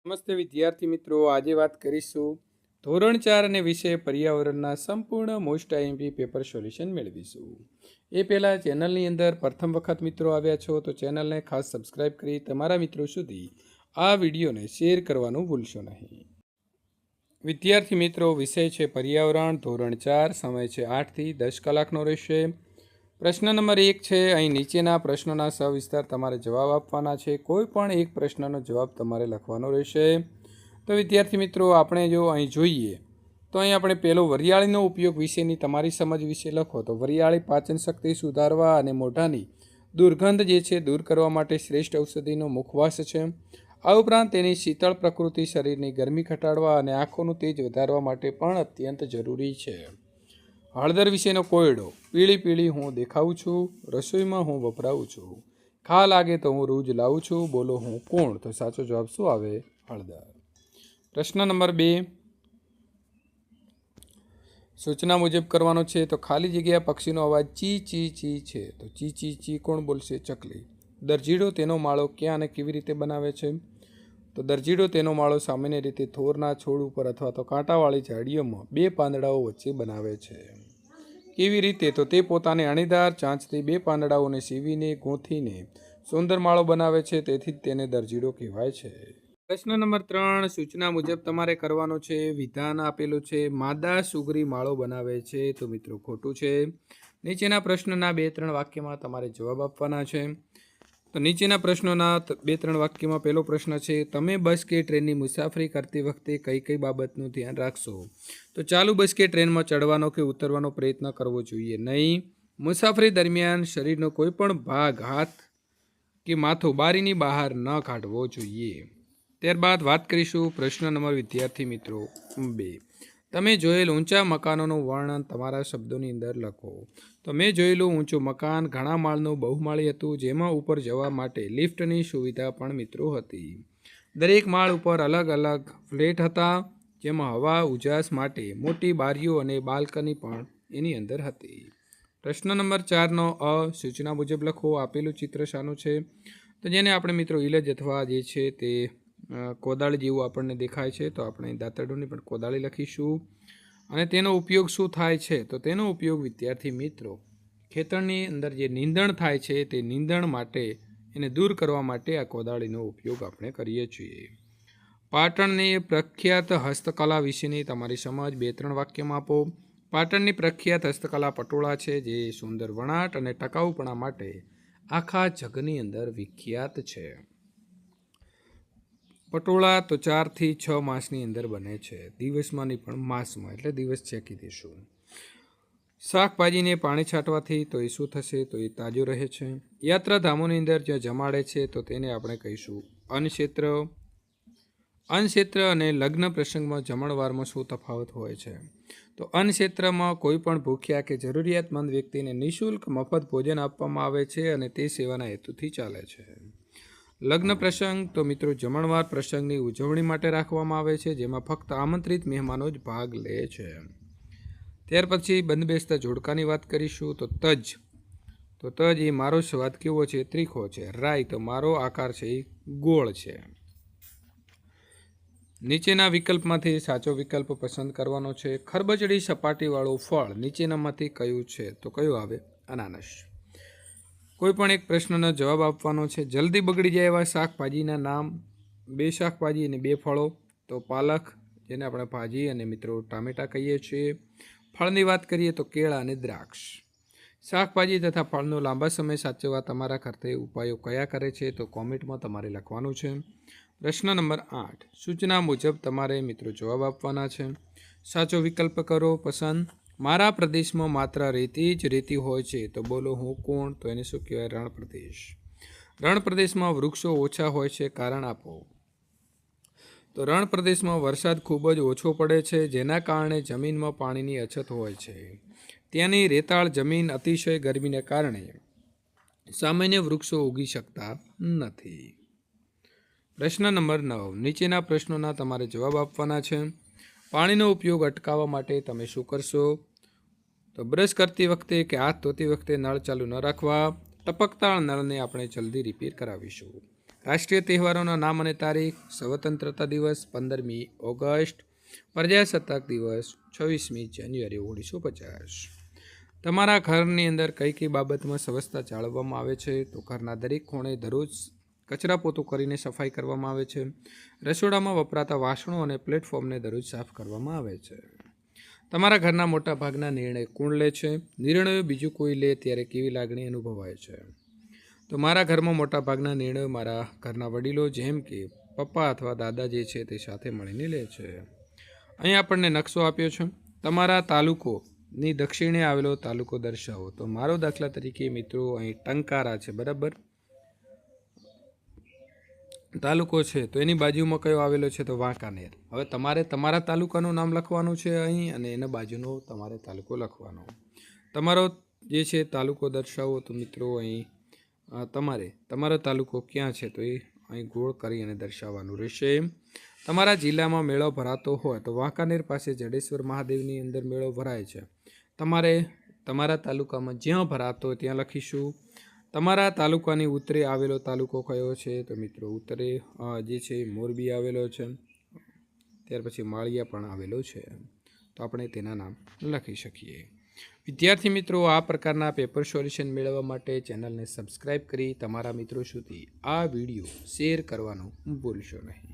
નમસ્તે વિદ્યાર્થી મિત્રો, આજે વાત કરીશું ધોરણ 4 અને વિષય પર્યાવરણના સંપૂર્ણ મોસ્ટ આઈએમપી પેપર સોલ્યુશન મેળવીશું. એ પહેલાં ચેનલની અંદર પ્રથમ વખત મિત્રો આવ્યા છો તો ચેનલને ખાસ સબસ્ક્રાઈબ કરી તમારા મિત્રો સુધી આ વિડીયોને શેર કરવાનું ભૂલશો નહીં. વિદ્યાર્થી મિત્રો, વિષય છે પર્યાવરણ, ધોરણ 4, સમય છે 8 થી 10 કલાકનો રહેશે. પ્રશ્ન નંબર 1 છે. અહીં નીચેના પ્રશ્નોના સવિસ્તાર તમારે જવાબ આપવાના છે. કોઈ પણ એક પ્રશ્નનો જવાબ તમારે લખવાનો રહેશે. તો વિદ્યાર્થી મિત્રો, આપણે જો અહીં જોઈએ તો અહીં આપણે પહેલો વરિયાળીનો ઉપયોગ વિશેની તમારી સમજ વિશે લખો. તો વરિયાળી પાચન શક્તિ સુધારવા અને મોઢાની દુર્ગંધ જે છે દૂર કરવા માટે શ્રેષ્ઠ ઔષધિનો મુખવાસ છે. આ ઉપરાંત તેની શીતળ પ્રકૃતિ શરીરની ગરમી ઘટાડવા અને આંખોનું તેજ વધારવા માટે પણ અત્યંત જરૂરી છે. હળદર વિશેનો કોયડો. પીળી પીળી હું દેખાઉં છું, રસોઈમાં હું વપરાવું છું, ખા લાગે તો હું રોજ લાવું છું, બોલો હું કોણ? તો સાચો જવાબ શું આવે? હળદર. પ્રશ્ન નંબર 2 સૂચના મુજબ કરવાનો છે. તો ખાલી જગ્યા પક્ષીનો અવાજ ચી ચી ચી છે. તો ચી ચી ચી કોણ બોલશે? ચકલી. દરજીડો તેનો માળો ક્યાં અને કેવી રીતે બનાવે છે? તો દરજીડો તેનો માળો સામાન્ય રીતે થોરના છોડ ઉપર અથવા તો કાંટાવાળી ઝાડીઓમાં 2 પાંદડાઓ વચ્ચે બનાવે છે. કેવી રીતે? તો તે પોતાને અણીદાર ચાંચથી 2 પાંદડાઓને સીવીને ગૂંથીને સુંદર માળો બનાવે છે, તેથી જ તેને દરજીડો કહેવાય છે. પ્રશ્ન નંબર 3 સૂચના મુજબ તમારે કરવાનો છે. વિધાન આપેલું છે, માદા સુગરી માળો બનાવે છે. તો મિત્રો ખોટું છે. નીચેના પ્રશ્નના 2-3 વાક્યમાં તમારે જવાબ આપવાના છે. તો નીચેના પ્રશ્નોના 2-3 વાક્યમાં પહેલો પ્રશ્ન છે, તમે બસ કે ટ્રેનની મુસાફરી કરતી વખતે કઈ કઈ બાબતનું ધ્યાન રાખશો? તો ચાલુ બસ કે ટ્રેનમાં ચડવાનો કે ઉતરવાનો પ્રયત્ન કરવો જોઈએ નહીં. મુસાફરી દરમિયાન શરીરનો કોઈ પણ ભાગ, હાથ કે માથું બારીની બહાર ન કાઢવો જોઈએ. ત્યારબાદ વાત કરીશું પ્રશ્ન નંબર વિદ્યાર્થી મિત્રો 2. તમે જોયેલ ઊંચા મકાનોનું વર્ણન તમારા શબ્દોની અંદર લખો. તો મેં જોયેલું ઊંચું મકાન ઘણા માળનું બહુમાળી હતું, જેમાં ઉપર જવા માટે લિફ્ટની સુવિધા પણ મિત્રો હતી. દરેક માળ ઉપર અલગ અલગ ફ્લેટ હતા, જેમાં હવા ઉજાસ માટે મોટી બારીઓ અને બાલ્કની પણ એની અંદર હતી. પ્રશ્ન નંબર 4નો અ સૂચના મુજબ લખો. આપેલું ચિત્ર શાનું છે? તો જેને આપણે મિત્રો ઇલજ અથવા જે છે તે કોદાળી જેવું આપણને દેખાય છે, તો આપણે દાંતરડુની પણ કોદાળી લખીશું. અને તેનો ઉપયોગ શું થાય છે? તો તેનો ઉપયોગ વિદ્યાર્થી મિત્રો ખેતરની અંદર જે નીંદણ થાય છે તે નીંદણ માટે, એને દૂર કરવા માટે આ કોદાળીનો ઉપયોગ આપણે કરીએ છીએ. પાટણની પ્રખ્યાત હસ્તકલા વિશેની તમારી સમજ 2-3 વાક્યમાં આપો. પાટણની પ્રખ્યાત હસ્તકલા પટોળા છે, જે સુંદર વણાટ અને ટકાઉપણા માટે આખા જગની અંદર વિખ્યાત છે. પટોળા તો 4 થી 6 માસની અંદર બને છે, દિવસમાં નહીં પણ માસમાં, એટલે દિવસ ચેકી દઈશું. શાકભાજીને પાણી છાંટવાથી તો એ શું થશે? તો એ તાજો રહે છે. યાત્રાધામોની અંદર જ્યાં જમાડે છે તો તેને આપણે કહીશું અન્નક્ષેત્ર. અન્નક્ષેત્ર અને લગ્ન પ્રસંગમાં જમણવારમાં શું તફાવત હોય છે? તો અન્નક્ષેત્રમાં કોઈ પણ ભૂખ્યા કે જરૂરિયાતમંદ વ્યક્તિને નિઃશુલ્ક મફત ભોજન આપવામાં આવે છે અને તે સેવાના હેતુથી ચાલે છે. લગ્ન પ્રસંગ તો મિત્રો જમણવાર પ્રસંગની ઉજવણી માટે રાખવામાં આવે છે, જેમાં ફક્ત આમંત્રિત મહેમાનો જ ભાગ લે છે. ત્યાર પછી બંધબેસતા જોડકાની વાત કરીશું. તો તજ. તો તજ એ મારો સ્વાદ કેવો છે? ત્રીખો છે. રાઈ તો મારો આકાર છે એ ગોળ છે. નીચેના વિકલ્પમાંથી સાચો વિકલ્પ પસંદ કરવાનો છે. ખરબચડી સપાટીવાળું ફળ નીચેનામાંથી કયું છે? તો કયું આવે? અનાનસ. કોઈ પણ એક પ્રશ્નનો જવાબ આપવાનો છે. જલ્દી બગડી જાય એવા શાકભાજીના નામ. 2 શાકભાજી અને 2 ફળો. તો પાલક, જેને આપણે ભાજી, અને મિત્રો ટામેટાં કહીએ છીએ. ફળની વાત કરીએ તો કેળા અને દ્રાક્ષ. શાકભાજી તથા ફળનો લાંબા સમય સાચવવા તમારા ખાતે ઉપાયો કયા કરે છે? તો કોમેન્ટમાં તમારે લખવાનું છે. પ્રશ્ન નંબર 8 સૂચના મુજબ તમારે મિત્રો જવાબ આપવાના છે. સાચો વિકલ્પ કરો પસંદ. મારા પ્રદેશમાં માત્ર રેતી જ રેતી હોય છે, તો બોલો હું કોણ? તો એને શું કહેવાય? રણ પ્રદેશ. રણ પ્રદેશમાં વૃક્ષો ઓછા હોય છે, કારણ આપો. તો રણ પ્રદેશમાં વરસાદ ખૂબ જ ઓછો પડે છે, જેના કારણે જમીનમાં પાણીની અછત હોય છે. ત્યાંની રેતાળ જમીન અતિશય ગરમીને કારણે સામાન્ય વૃક્ષો ઉગી શકતા નથી. પ્રશ્ન નંબર 9 નીચેના પ્રશ્નોના તમારે જવાબ આપવાના છે. પાણીનો ઉપયોગ અટકાવવા માટે તમે શું કરશો? તો બ્રશ કરતી વખતે કે હાથ ધોતી વખતે નળ ચાલુ ન રાખવા. ટપકતા નળને આપણે જલ્દી રિપેર કરાવીશું. રાષ્ટ્રીય તહેવારોના નામ અને તારીખ: સ્વતંત્રતા દિવસ 15મી ઓગસ્ટ, પ્રજાસત્તાક દિવસ 26મી જાન્યુઆરી 1950. તમારા ઘરની અંદર કઈ કઈ બાબતમાં સ્વચ્છતા જાળવવામાં આવે છે? તો ઘરના દરેક ખૂણે દરરોજ કચરા પોતું કરીને સફાઈ કરવામાં આવે છે. રસોડામાં વપરાતા વાસણો અને પ્લેટફોર્મને દરરોજ સાફ કરવામાં આવે છે. તમારા ઘરના મોટા ભાગના નિર્ણય કોણ લે છે? નિર્ણયો બીજું કોઈ લે ત્યારે કેવી લાગણી અનુભવાય છે? તો મારા ઘરમાં મોટા ભાગના નિર્ણયો મારા ઘરના વડીલો જેમ કે પપ્પા અથવા દાદા જે છે તે સાથે મળીને લે છે. અહીં આપણને નકશો આપ્યો છે. તમારા તાલુકોની દક્ષિણે આવેલો તાલુકો દર્શાવો. તો મારો દાખલા તરીકે મિત્રો અહીં ટંકારા છે, બરાબર, તાલુકો છે. તો એની બાજુમાં કયો આવેલો છે? તો વાંકાનેર. હવે તમારે તમારા તાલુકાનું નામ લખવાનું છે અહીં, અને એના બાજુનો તમારે તાલુકો લખવાનો. તમારો જે છે તાલુકો દર્શાવો. તો મિત્રો અહીં તમારે તમારો તાલુકો ક્યાં છે તો એ અહીં ગોળ કરી અને દર્શાવવાનું રહેશે. તમારા જિલ્લામાં મેળો ભરાતો હોય તો વાંકાનેર પાસે જડેશ્વર મહાદેવની અંદર મેળો ભરાય છે. તમારે તમારા તાલુકામાં જ્યાં ભરાતો હોય ત્યાં લખીશું. તમારા તાલુકાની ઉત્તરે આવેલો તાલુકો કયો છે? તો મિત્રો ઉત્તરે જે છે મોરબી આવેલો છે. ત્યાર પછી માળિયા પણ આવેલો છે. તો આપણે તેના નામ લખી શકીએ. વિદ્યાર્થી મિત્રો, આ પ્રકારના પેપર સોલ્યુશન મેળવવા માટે ચેનલને સબસ્ક્રાઈબ કરી તમારા મિત્રો સુધી આ વિડીયો શેર કરવાનું ભૂલશો નહીં.